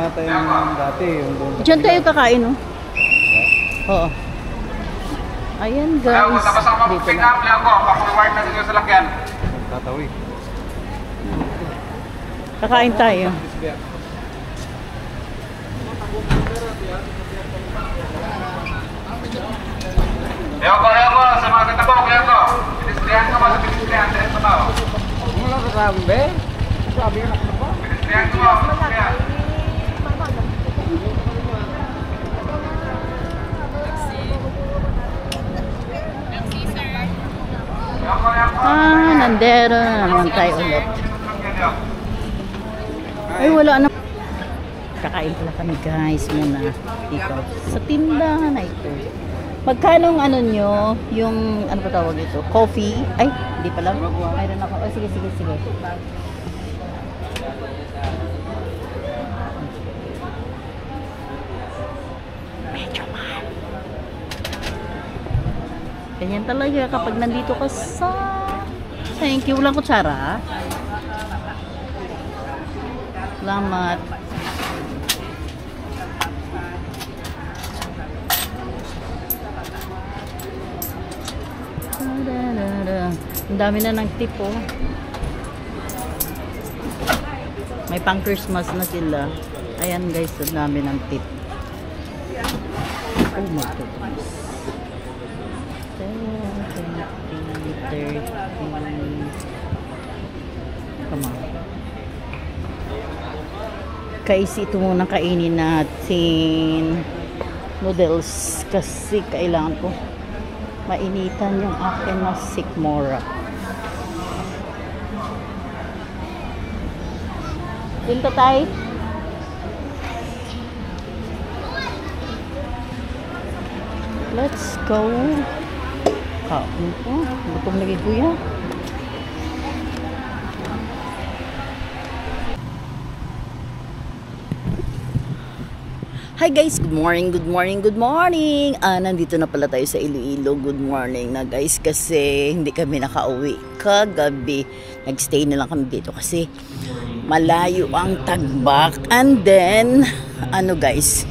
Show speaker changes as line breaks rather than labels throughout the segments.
yata yung dati. Yung doon.
Diyan tayo kakain, no? Oo. Ayan, guys. Dito na.
Tatawid.
Kakain tayo.
Ayoko, sa mga katabok, ayoko. Pinislihan ka ba sa pinislihan? Dahil sa tao.
Wala ka sabi? Sabi ka na ba?
Pinislihan ko ba? Pinislihan.
Nandero na naman tayo ulit. Ay, wala na. Kakain pala kami, guys, muna dito sa tindahan na ito. Magkano ang ano nyo, yung, ano pa tawag ito? Coffee? Ay, hindi pala. Mayroon ako. Oh, sige. Medyo mahal. Ganyan talaga kapag nandito ka sa... Thank you. Walang kutsara. Salamat. Ang dami na ng tip, oh. May pang Christmas na sila. Ayan, guys, ang dami ng tip. Oh my goodness. 10, 20, 30. Come on. Kasi ito muna kainin natin noodles kasi kailangan ko mainitan yung akin na sikmora. Dito tayo. Let's go. Kain po. Gutom lagi kuya. Hi guys, good morning. Nandito na pala tayo sa Iloilo. Good morning na guys kasi hindi kami nakauwi kagabi. Nagstay na lang kami dito kasi malayo ang Tagbak. And then, ano guys,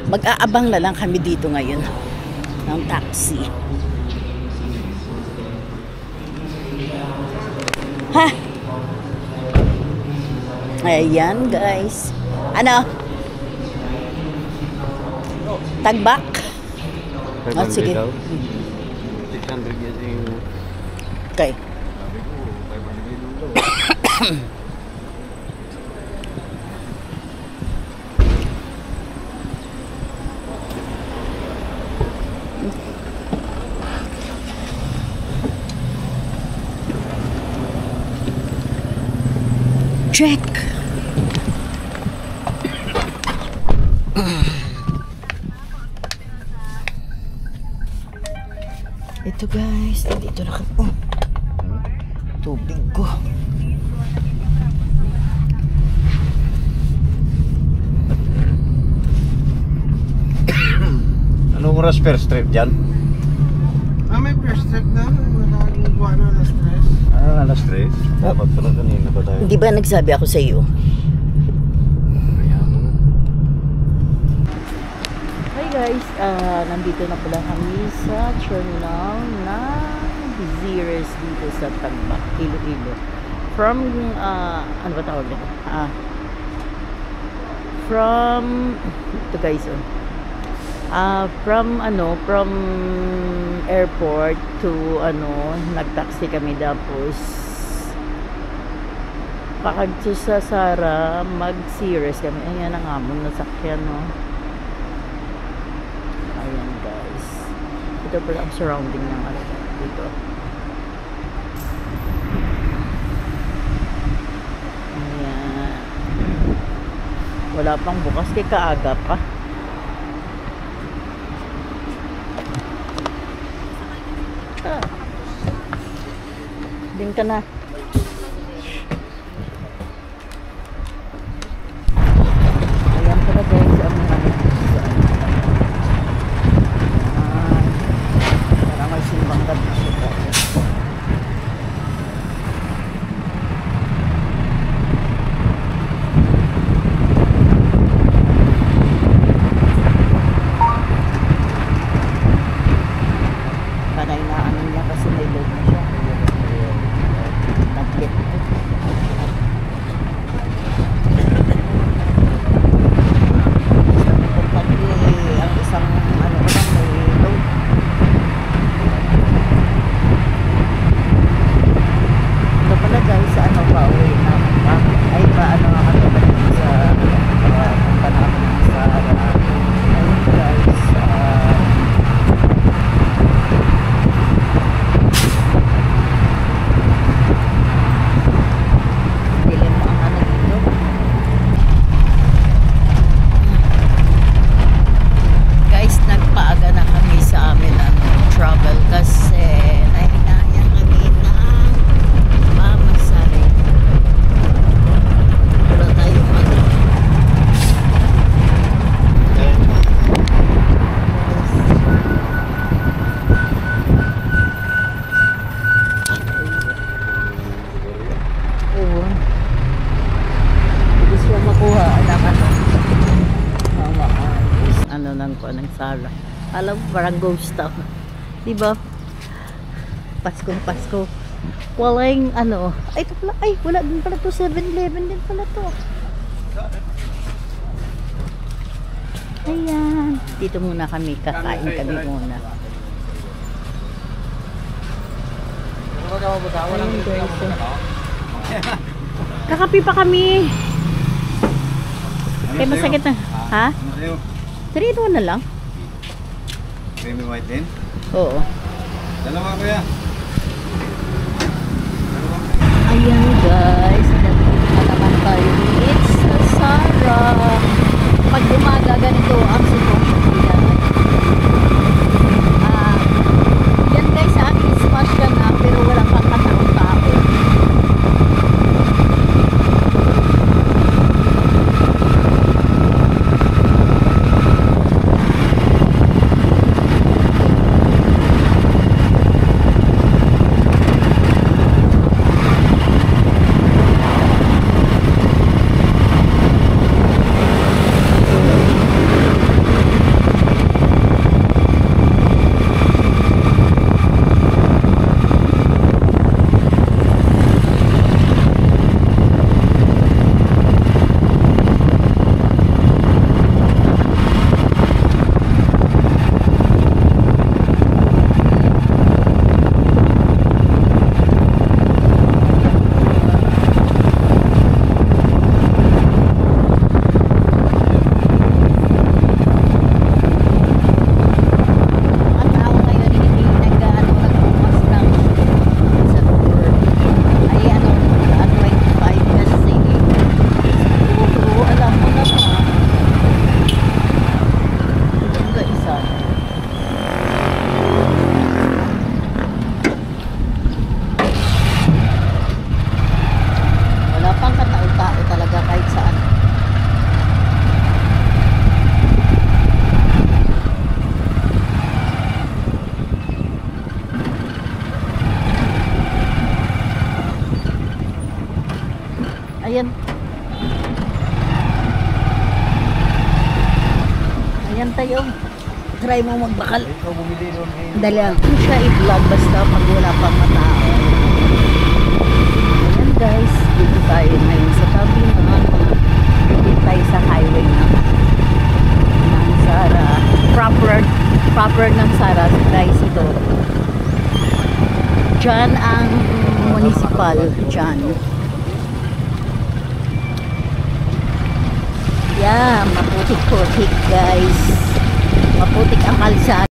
mag-aabang na lang kami dito ngayon ng taxi. Ha? Ayan guys. Ano? Tagbak? Oh, sige.
600 yung...
Okay. Check. Ito guys, dito na kami. Tubig ko.
Anong oras first trip dyan?
May first trip na. Naging buwan na alas 3.
Alas 3? Dapat pala kanina ba tayo?
Hindi ba nagsabi ako sa iyo? Hi guys, nandito na pala kami sa terminal na Zires dito sa Tagbak, Iloilo. From, ano ba tawag nito? From, ito guys, from airport to, nagtaxi kami tapos, pakadto sa Sara, mag-Zires kami. Ayan ang amon na sakyan, no? Ayan guys. Ito pala ang surrounding ng dito. Ayan. Wala pang bukas kay kaaga pa. Din ka na. Ayan pala guys ang mga parang may simbang gabi siya. ng Sara. Alam mo, parang ghost town. Diba? Paskong Pasko. Walang ano. Ay, ito pala. Ay, wala din pala to. 7-Eleven din pala to. Ayan. Dito muna kami. Kakain kami muna. Ayan guys. Kakapi pa kami. Kaya masakit na. Ha? 3-in-1 na lang?
Creamy white din?
Oo.
Dalawa kuya.
Ayan guys. Nandito na naman tayo. It's Sara. Pag umaga ganito ang sitwasyon nila. Yan guys sa akin smash ka na pero wala pang katao-tao. Ayan. Ayan tayo. Try mo magbakal. Dali lang. Kung siya i-vlog basta pag wala pang matao. Ayan guys. Dito tayo ngayon sa tabi na dito tayo sa highway ng Sara. Proper ng Sara guys ito. Diyan ang municipal. Diyan. Yeah, maputik-putik guys. Maputik ang kalsada.